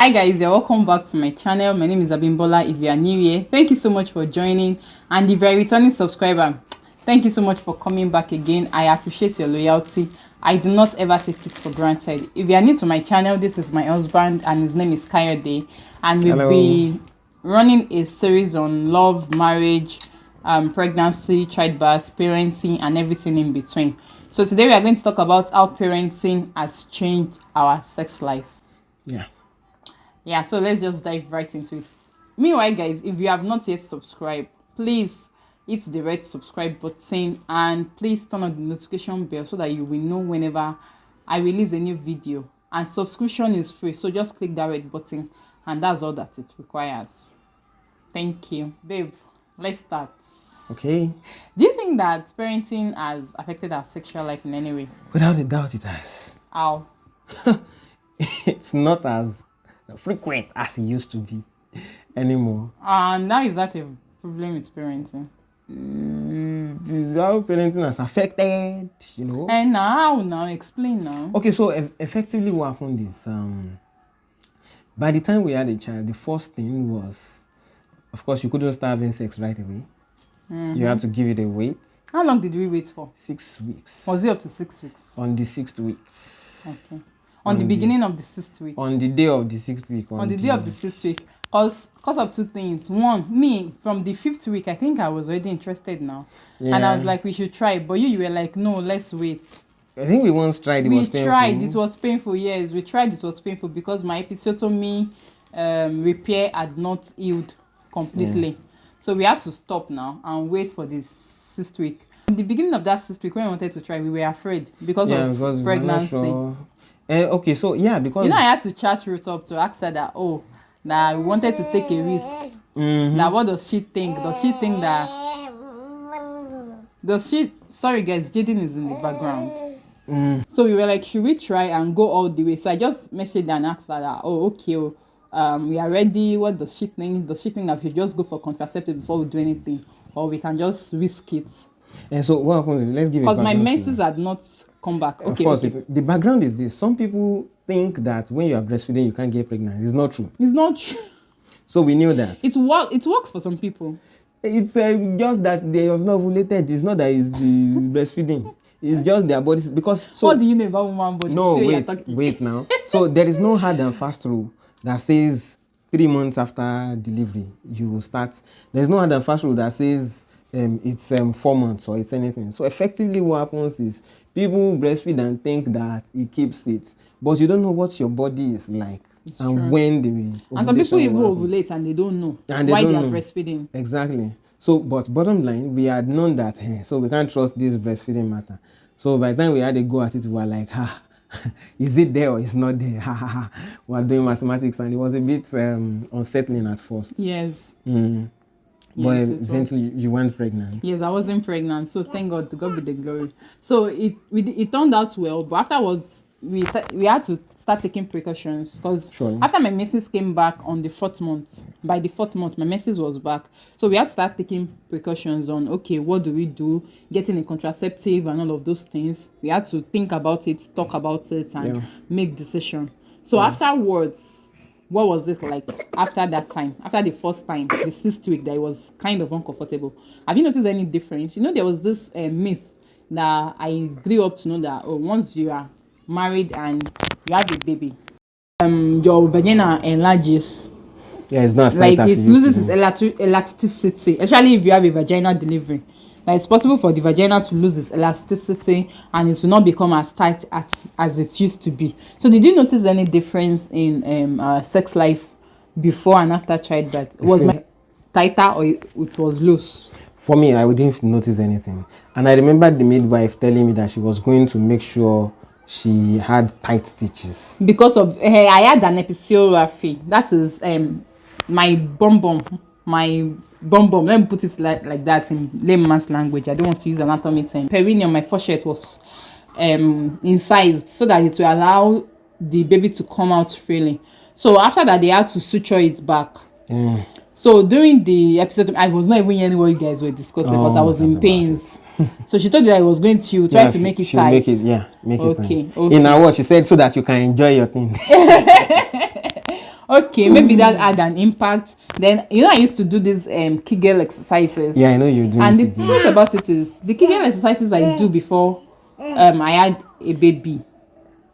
Hi guys, you're welcome back to my channel. My name is Abimbola. If you are new here, thank you so much for joining, and if you're a returning subscriber, thank you so much for coming back again. I appreciate your loyalty. I do not ever take it for granted. If you are new to my channel, this is my husband and his name is Kayode, and we'll be running a series on love, marriage, pregnancy, childbirth, parenting, and everything in between. So today we are going to talk about how parenting has changed our sex life. Yeah, so let's just dive right into it. Meanwhile, guys, if you have not yet subscribed, please hit the red subscribe button and please turn on the notification bell so that you will know whenever I release a new video. And subscription is free, so just click that red button and that's all that it requires. Thank you. Babe, let's start. Okay. Do you think that parenting has affected our sexual life in any way? Without a doubt it has. How? It's not as frequent as it used to be anymore. And now is that a problem with parenting? It is how parenting has affected, you know. And now, explain now. Okay, so effectively what happened is, by the time we had a child, the first thing was, of course, you couldn't start having sex right away. You had to give it a wait. How long did we wait for? 6 weeks. Was it up to 6 weeks? On the 6th week. Okay. On the beginning of the 6th week. On the day of the 6th week. On the day of the 6th week. Because of two things. One, me, from the 5th week, I think I was already interested now. Yeah. And I was like, we should try. But you were like, no, let's wait. I think we once tried, it was painful. We tried, it was painful, yes. We tried, it was painful because my episiotomy repair had not healed completely. Yeah. So we had to stop now and wait for the 6th week. In the beginning of that 6th week, when we wanted to try, we were afraid because of pregnancy. We were not sure. Okay, so yeah, because you know, I had to chat Ruth up to ask her that, we wanted to take a risk. Now, what does she think? Does she think that? Sorry, guys, Jaden is in the background. So we were like, should we try and go all the way? So I just messaged her and asked her that, okay, we are ready. What does she think? Does she think that we should just go for contraceptive before we do anything, or we can just risk it? And so what happens is, let's give it. Because my menses had not come back. Okay, of course, the background is this. Some people think that when you are breastfeeding, you can't get pregnant. It's not true. It's not true. So we knew that. It works for some people. It's just that they have not ovulated. It's not that it's the breastfeeding. It's just their bodies. Because so. What do you know about woman body? No, wait now. So there is no hard and fast rule that says 3 months after delivery you will start. There's no hard and fast rule that says it's 4 months or it's anything. So effectively what happens is people breastfeed and think that it keeps it, but you don't know what your body is like. It's and true. When the and some people even ovulate and they don't know why they are breastfeeding. Exactly. So but bottom line, we had known that so we can't trust this breastfeeding matter. So by the time we had a go at it, we were like, is it there or it's not there? We were doing mathematics and it was a bit unsettling at first. Yes. But eventually you weren't pregnant. Yes, I wasn't pregnant. So thank God, to God be the glory. So it turned out well, but afterwards we had to start taking precautions because after my menses came back on the 4th month, by the 4th month my menses was back. So we had to start taking precautions on, okay, what do we do? Getting a contraceptive and all of those things. We had to think about it, talk about it, and make decision. So afterwards, what was it like after that time? After the first time, the 6th week, that it was kind of uncomfortable. Have you noticed any difference? You know, there was this myth that I grew up to know that once you are married and you have a baby, your vagina enlarges. Yeah, it's not as tight as it loses its elasticity, especially if you have a vaginal delivery. That it's possible for the vagina to lose its elasticity and it will not become as tight as it used to be. So did you notice any difference in sex life before and after childbirth? Was my tighter or it was loose? For me, I didn't notice anything. And I remember the midwife telling me that she was going to make sure she had tight stitches. Because of, I had an episiotomy. That is my bum bum. Let me put it like that in layman's language. I don't want to use anatomy term. Perineum, my foresheet was incised so that it will allow the baby to come out freely. So after that, they had to suture it back. So during the episode, I was not even hearing what you guys were discussing because I was in pains. So she told you that I was going to try to make it tight. Make it, make it tight. In her word, she said so that you can enjoy your thing. Okay, maybe that had an impact. Then I used to do these Kegel exercises. Yeah, I know you're doing. And the truth about it is, the Kegel exercises I do before I had a baby,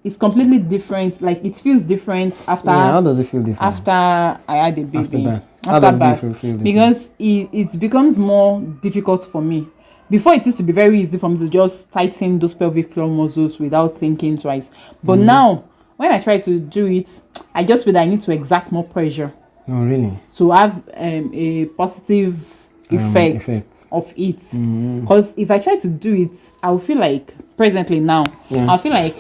it's completely different. Like, it feels different after. Yeah, how does it feel different? After I had a baby. After that, how does it feel different? Because it becomes more difficult for me. Before, it used to be very easy for me to just tighten those pelvic floor muscles without thinking twice. But now, when I try to do it, I just feel that I need to exert more pressure. Oh, really? To have a positive effect of it. Because if I try to do it, I'll feel like, presently now, I'll feel like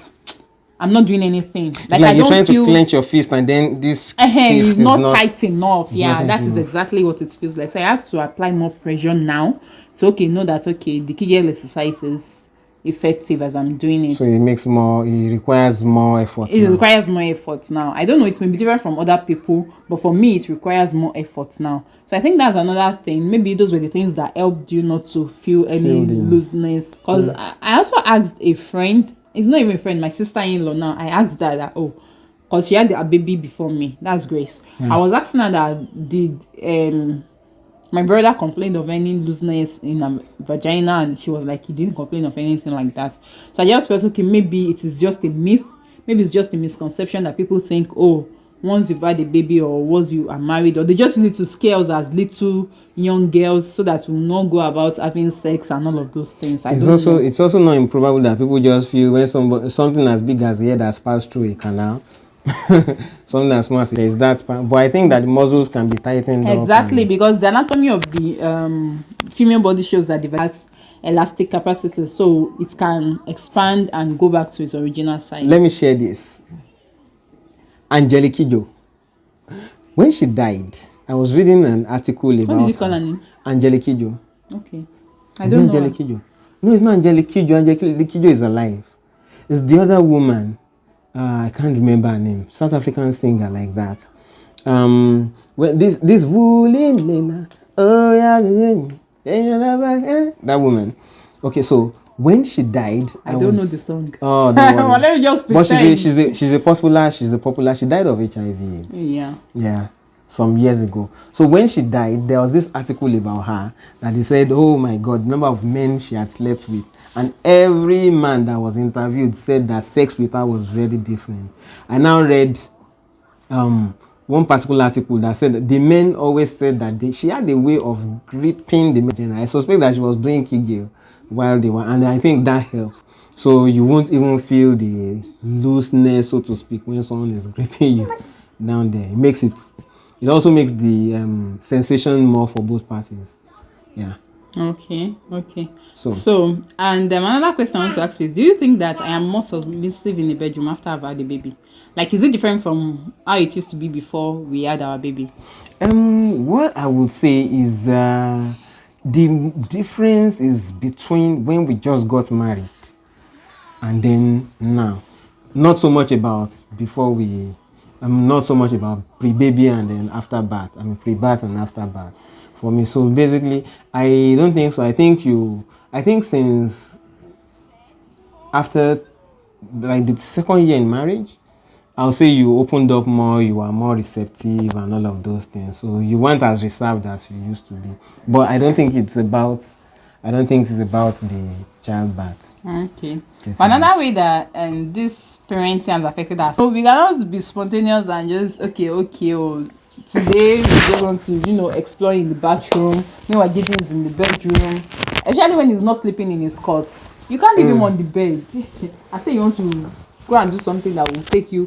I'm not doing anything. Like I you're don't trying to clench your fist and then this fist is not tight enough. Yeah, that is enough. exactly what it feels like. So I have to apply more pressure now. So know that the Kegel exercise is effective as I'm doing it. So it requires more effort. It requires more effort now. I don't know, it may be different from other people, but for me it requires more effort now. So I think that's another thing. Maybe those were the things that helped you not to feel any looseness. Because I also asked a friend. It's not even a friend, my sister-in-law now. I asked her that, because she had a baby before me. That's Grace. I was asking her that, did my brother complain of any looseness in her vagina? And she was like, he didn't complain of anything like that. So I just felt, okay, maybe it is just a myth. Maybe it's just a misconception that people think, once you've had a baby or once you are married, or they just use it to scare us as little young girls so that we'll not go about having sex and all of those things. It's also not improbable that people just feel when something as big as the head has passed through a canal, something as small as it is that. But I think that the muscles can be tightened up. Exactly, because the anatomy of the female body shows that the has elastic capacity, so it can expand and go back to its original size. Let me share this. Angelique Kidjo, when she died, I was reading an article about. What did you call her name? Angelique Kidjo. Okay. I don't know. Angelique Kidjo? No, it's not Angelique Kidjo. Angelique Kidjo is alive. It's the other woman. I can't remember her name. South African singer like that. This Vulin, that woman. Okay, so when she died, I don't know the song. Oh, no. Well, let me just pretend. But she's a popular. She died of HIV/AIDS. Yeah, some years ago. So when she died, there was this article about her that they said, oh my God, the number of men she had slept with, and every man that was interviewed said that sex with her was very different. I now read one particular article that said that the men always said that she had a way of gripping the men. I suspect that she was doing Kegel while they were, and I think that helps. So you won't even feel the looseness, so to speak, when someone is gripping you down there. It also makes the sensation more for both parties. Yeah. Okay. So and another question I want to ask you is, do you think that I am more submissive in the bedroom after I've had a baby? Like, is it different from how it used to be before we had our baby? What I would say is the difference is between when we just got married and then now. Not so much about before we, not so much about pre-baby and then after birth. I mean, pre-birth and after birth for me. So basically, I don't think so. I think since after like the second year in marriage, I'll say you opened up more, you are more receptive and all of those things. So you weren't as reserved as you used to be. But I don't think it's about the childbirth. Okay. Another way that this parenting has affected us. So we cannot be spontaneous and just today we just want to, explore in the bathroom. Meanwhile, Gideon is in the bedroom. Especially when he's not sleeping in his cot. You can't leave him on the bed. I say you want to go and do something that will take you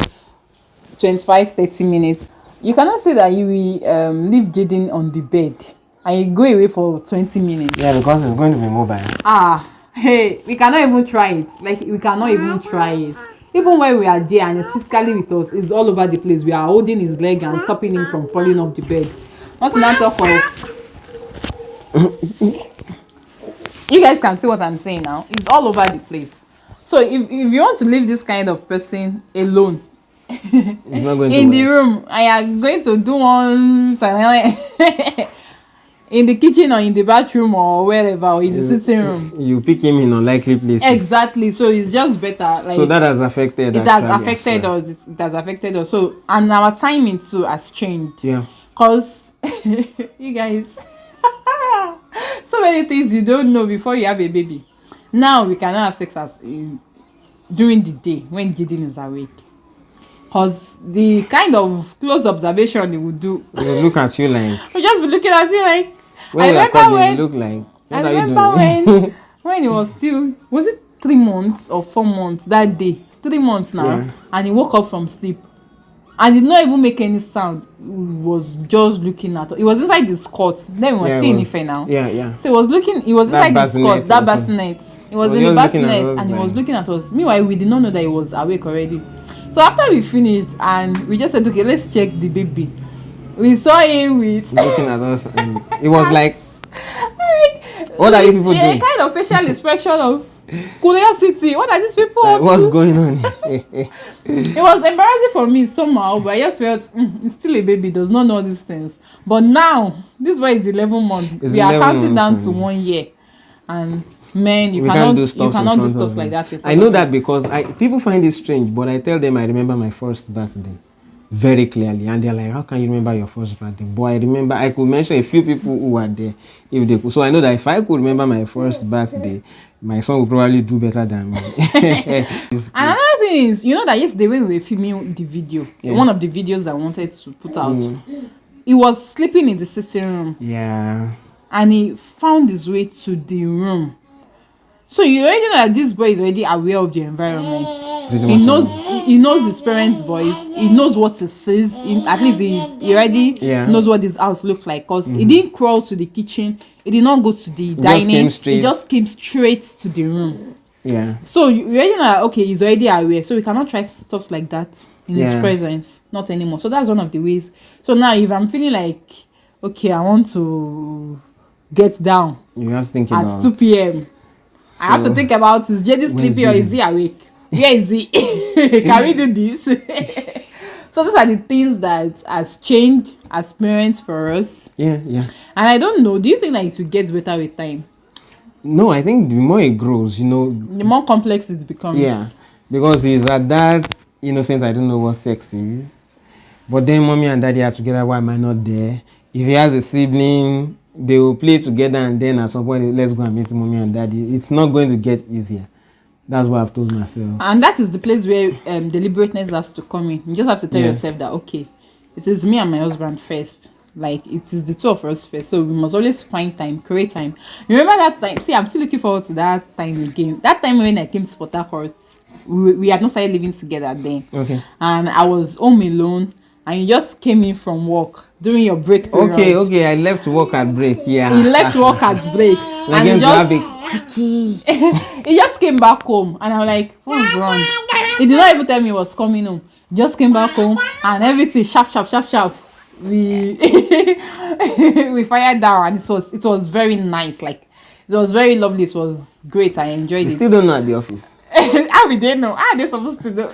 25-30 minutes. You cannot say that you will leave Jaden on the bed and you go away for 20 minutes. Yeah, because it's going to be mobile. Hey, we cannot even try it. Like, we cannot even try it. Even when we are there and he's physically with us, it's all over the place. We are holding his leg and stopping him from falling off the bed. Not to not talk of... You guys can see what I'm saying now. It's all over the place. So if you want to leave this kind of person alone, it's not going in to the room, I am going to do one in the kitchen or in the bathroom or wherever, or in the sitting room. You pick him in unlikely places. Exactly. So it's just better. Like, So that has affected. It has affected us. It has affected us. So, and our timing too has changed. Yeah. Cause you guys, so many things you don't know before you have a baby. Now we cannot have sex during the day when Jaden is awake. Cause the kind of close observation he would do. They look at you like. We'll just be looking at you like. When you are cuddling, you look like. What I are you remember doing? when it was still, was it 3 months or 4 months that day? 3 months now, Yeah. And he woke up from sleep and did not even make any sound. He was just looking at us. He was inside the skirt. Then we were still in Ife now. Yeah. So he was looking. He was inside the skirt, that bassinet. He was in the bassinet and he was looking at us. Meanwhile, we did not know that he was awake already. So after we finished and we just said, okay, let's check the baby. We saw him with looking at us, and it was like, what are you people doing? A kind of facial expression of curiosity. What are these people up to? What's going on? It was embarrassing for me somehow, but I just felt it's still a baby, does not know these things. But now this boy is 11 months. We are counting down to 1 year, and man, you cannot do stuff like that. I know that because people find it strange, but I tell them I remember my first birthday very clearly, and they're like, how can you remember your first birthday? But I remember, I could mention a few people who were there if they could. So I know that if I could remember my first birthday, my son would probably do better than me. Another thing is, you know that yesterday when we were filming the video, one of the videos I wanted to put out, he was sleeping in the sitting room. Yeah. And he found his way to the room. So you already know that this boy is already aware of the environment. He knows his parents' voice. He knows what he sees. At least he already knows what his house looks like. Because he didn't crawl to the kitchen. He did not go to the dining. He just came straight to the room. Yeah. So you already know that, okay, he's already aware. So we cannot try stuff like that in his presence. Not anymore. So that's one of the ways. So now if I'm feeling like, okay, I want to get down. You have to think at about 2 p.m. So, I have to think about, is JD sleeping or is he awake? Where is he? Can we do this? So these are the things that has changed as parents for us. Yeah. And I don't know, do you think that it will get better with time? No, I think the more it grows, the more complex it becomes. Yeah, because he's at that innocent, I don't know what sex is. But then mommy and daddy are together, why am I not there? If he has a sibling, they will play together, and then at some point, let's go and meet mommy and daddy. It's not going to get easier. That's what I've told myself. And that is the place where deliberateness has to come in. You just have to tell yourself that, okay, it is me and my husband first. Like, it is the two of us first. So we must always find time, create time. You remember that time? See, I'm still looking forward to that time again. That time when I came to Port Harcourt, we had not started living together then. Okay. And I was home alone. And you just came in from work during your break period. Okay, I left work at break, yeah. He left work at break. And he just, he just came back home. And I'm like, what's wrong? He did not even tell me he was coming home. He just came back home and everything, sharp. We we fired down, and it was very nice. Like, it was very lovely. It was great. I enjoyed it. You still don't know at the office. How we didn't know? How are they supposed to know?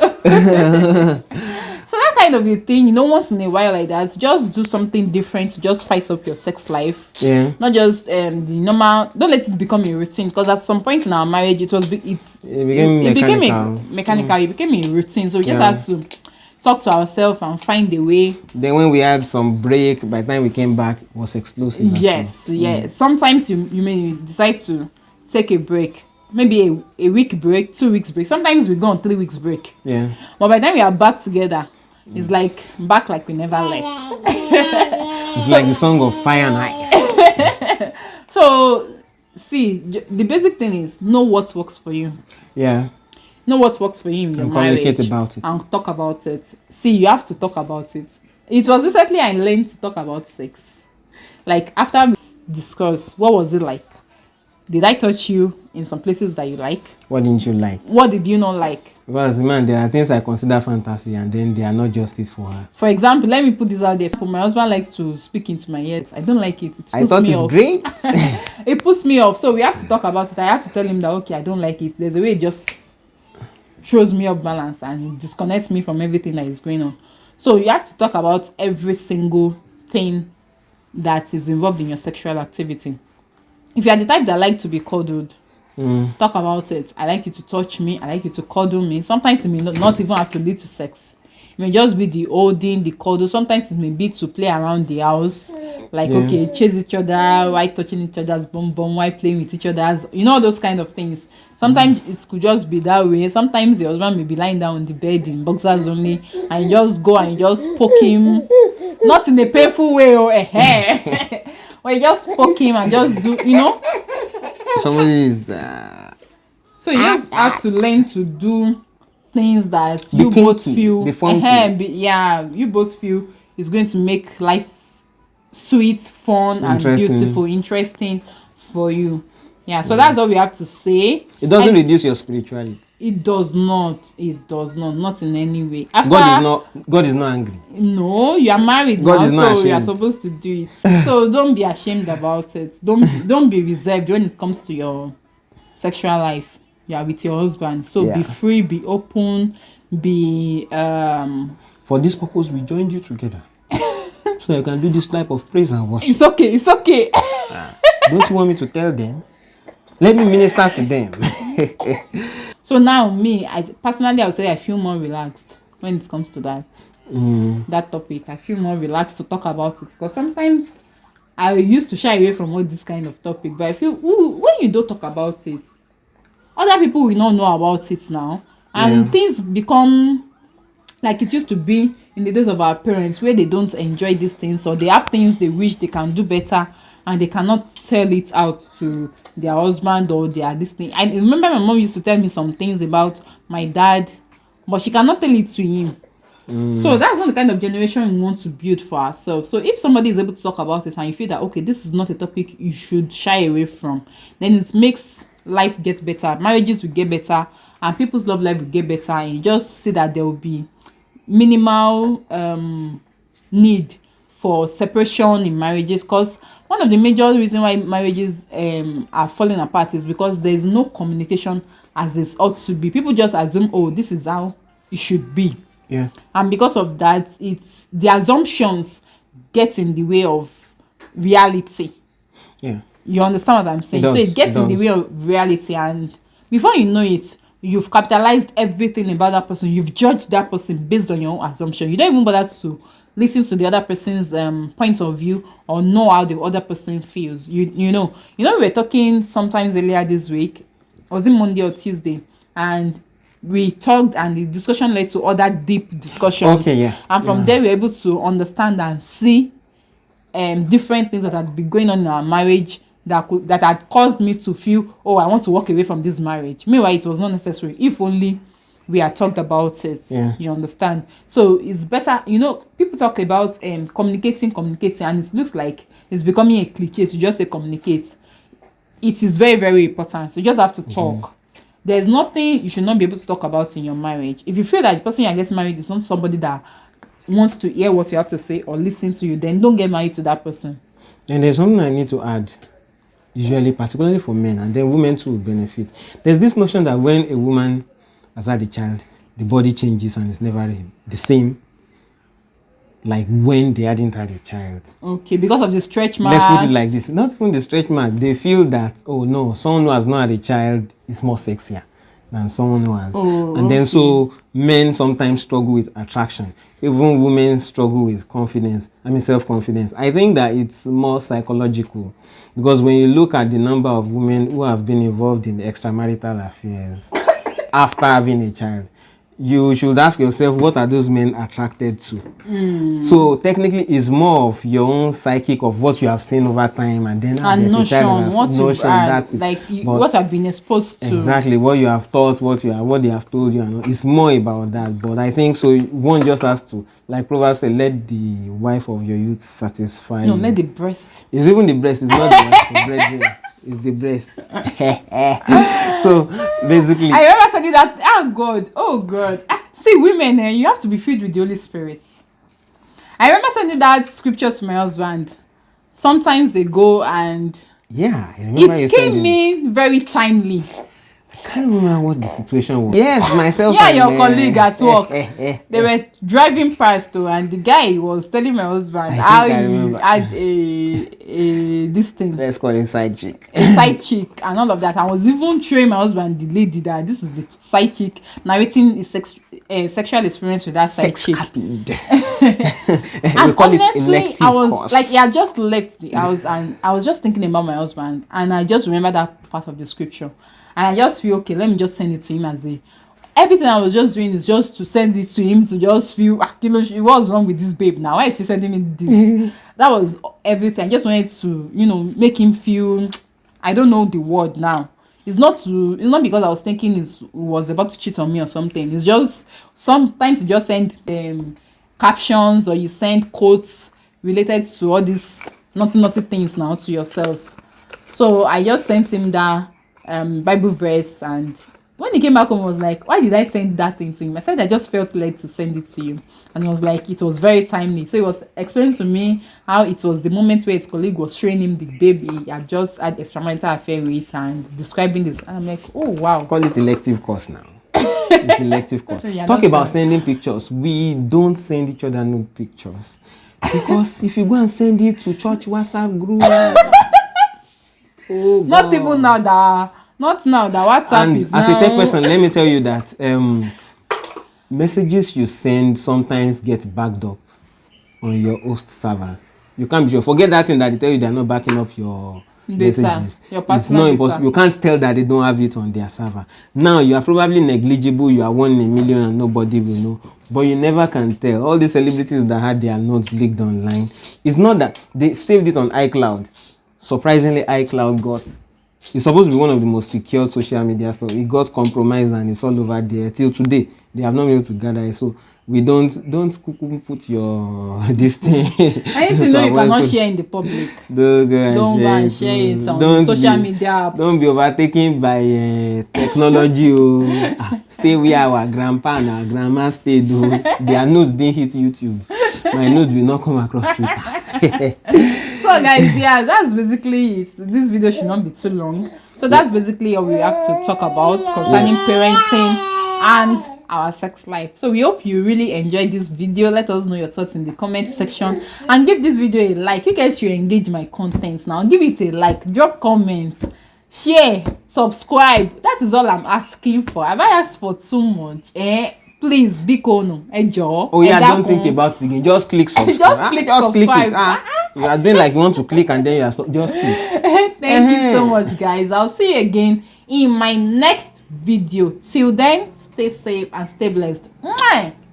So that kind of a thing, once in a while like that, just do something different to just spice up your sex life. Yeah. Not just the normal. Don't let it become a routine, because at some point in our marriage, it became mechanical. It became a routine. So we just had to talk to ourselves and find a way. Then when we had some break, by the time we came back, it was explosive. Yes. Sometimes you may decide to take a break. Maybe a week break, 2 weeks break. Sometimes we go on 3 weeks break. Yeah. But by the time we are back together, it's like back like we never left. It's like the song of Fire and Ice. So, see, the basic thing is know what works for you. Yeah. Know what works for you in your marriage. Communicate about it. And talk about it. See, you have to talk about it. It was recently I learned to talk about sex. Like, after we discussed, what was it like? Did I touch you in some places that you like? What didn't you like? What did you not like? Because, man, there are things I consider fantasy, and then they are not just it for her. For example, let me put this out there. My husband likes to speak into my ears. I don't like it. I thought it's great. It puts me off. So we have to talk about it. I have to tell him that, okay, I don't like it. There's a way it just throws me off balance and disconnects me from everything that is going on. So you have to talk about every single thing that is involved in your sexual activity. If you are the type that like to be cuddled, talk about it. I like you to touch me. I like you to cuddle me. Sometimes it may not even have to lead to sex. It may just be the holding, the cuddle. Sometimes it may be to play around the house, like okay, chase each other, while touching each other's bum bum, while playing with each other's, those kind of things. Sometimes it could just be that way. Sometimes your husband may be lying down on the bed in boxers only, and you just go and you just poke him, not in a painful way or a hair, but you just poke him and just do, Somebody is. So you just have to learn to do things that you kinky, both feel, be funky. you both feel is going to make life sweet, fun, and beautiful, interesting for you. Yeah, so that's all we have to say. It doesn't reduce your spirituality. It does not. It does not. Not in any way. God is not angry. No, you are married God now, is not so you are ashamed. supposed to do it. So don't be ashamed about it. Don't be reserved when it comes to your sexual life. You are with your husband, so be free, be open, be For this purpose, we joined you together, so you can do this type of praise and worship. It's okay. It's okay. Don't you want me to tell them? Let me minister to them. So now, I personally, I would say I feel more relaxed when it comes to that topic. I feel more relaxed to talk about it, because sometimes I used to shy away from all this kind of topic, but I feel when you don't talk about it, other people will not know about it now, and things become like it used to be in the days of our parents, where they don't enjoy these things, or they have things they wish they can do better, and they cannot tell it out to their husband or their this thing. I remember my mom used to tell me some things about my dad, but she cannot tell it to him. So that's not the kind of generation we want to build for ourselves. So if somebody is able to talk about it and you feel that, okay, this is not a topic you should shy away from, then it makes life get better, marriages will get better, and people's love life will get better, and you just see that there will be minimal need for separation in marriages. Because one of the major reasons why marriages are falling apart is because there is no communication as it ought to be. People just assume, oh, this is how it should be, and because of that, it's the assumptions get in the way of reality. You understand what I'm saying? So it gets in the way of reality, and before you know it, you've capitalized everything about that person. You've judged that person based on your own assumption. You don't even bother to listen to the other person's point of view or know how the other person feels. You know we were talking sometimes earlier this week, or was it Monday or Tuesday, and we talked, and the discussion led to other deep discussions. And from there we were able to understand and see different things that had been going on in our marriage that had caused me to feel, oh, I want to walk away from this marriage. Meanwhile, it was not necessary. If only we had talked about it. You understand? So it's better, people talk about communicating, and it looks like it's becoming a cliche to just say communicate. It is very, very important. You just have to talk. There's nothing you should not be able to talk about in your marriage. If you feel that the person you are getting married is not somebody that wants to hear what you have to say or listen to you, then don't get married to that person. And there's something I need to add, usually particularly for men, and then women too will benefit. There's this notion that when a woman has had a child, the body changes and it's never the same like when they hadn't had a child. Okay, because of the stretch marks. Let's put it like this. Not even the stretch mark. They feel that, oh no, someone who has not had a child is more sexier than someone who has. And then so men sometimes struggle with attraction. Even women struggle with self-confidence. I think that it's more psychological, because when you look at the number of women who have been involved in extramarital affairs after having a child, you should ask yourself, what are those men attracted to? So technically it's more of your own psychic of what you have seen over time, and then and notion, that's it. Like what I've been exposed to. Exactly, what you have thought, what they have told you, and it's more about that. But I think so one just has to, like Proverbs say, let the wife of your youth satisfy you. Let the breast. It's even the breast, it's not the breast. It's the breast. So basically, I remember saying that. Oh God. See, women, you have to be filled with the Holy Spirit. I remember sending that scripture to my husband sometimes ago, and I remember it came me very timely. I can't remember what the situation was. Yes, myself. Yeah, and your colleague at work. They were driving past too, and the guy was telling my husband how he had a this thing. Let's call it side chick. A side chick and all of that. I was even showing my husband the lady that this is the side chick narrating his sexual experience with that side chick. And we call honestly, it elective I was course. Like, he had just left the house, and I was just thinking about my husband, and I just remember that part of the scripture, and I just feel, okay, let me just send it to him as a. Everything I was just doing is just to send this to him to just feel, what's wrong with this babe now? Why is she sending me this? That was everything. I just wanted to, make him feel, I don't know the word now. It's not because I was thinking he was about to cheat on me or something. It's just sometimes you just send captions, or you send quotes related to all these naughty things now to yourselves. So I just sent him that Bible verse, and when he came back home, I was like, why did I send that thing to him? I said I just felt led to send it to you. And he was like, it was very timely. So he was explaining to me how it was the moment where his colleague was showing him the baby. He had just had extramarital affair with, and describing this. And I'm like, oh, wow. Call it elective course now. It's elective course. Talk about sending pictures. We don't send each other nude pictures. Because if you go and send it to church WhatsApp group. Oh, not even now that. Not now that WhatsApp and is as now. a tech person, let me tell you that messages you send sometimes get backed up on your host servers. You can't be sure. Forget that thing that they tell you they're not backing up your messages. It's not impossible. You can't tell that they don't have it on their server. Now you are probably negligible. You are 1 in a million and nobody will know. But you never can tell. All the celebrities that had their notes leaked online, it's not that they saved it on iCloud. Surprisingly, iCloud got. It's supposed to be one of the most secure social media stuff. It got compromised and it's all over there. Till today, they have not been able to gather it. So we don't put your this thing. I need to know you cannot share in the public. Don't go and share it on social media apps. Don't be overtaken by technology. Stay where our grandpa and our grandma stayed. Their notes didn't hit YouTube. My note will not come across Twitter. So guys, yeah, that's basically it. This video should not be too long. So that's basically all we have to talk about concerning parenting and our sex life. So we hope you really enjoyed this video. Let us know your thoughts in the comment section, and give this video a like. You guys should engage my content now. Give it a like, drop comments, share, subscribe. That is all I'm asking for. Have I asked for too much? Please, Bikono, enjoy. Oh yeah, don't think about it again. Just click subscribe. just click it. You are doing like you want to click and then you are just click. Thank you so much, guys. I'll see you again in my next video. Till then, stay safe and stay blessed.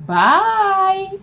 Bye.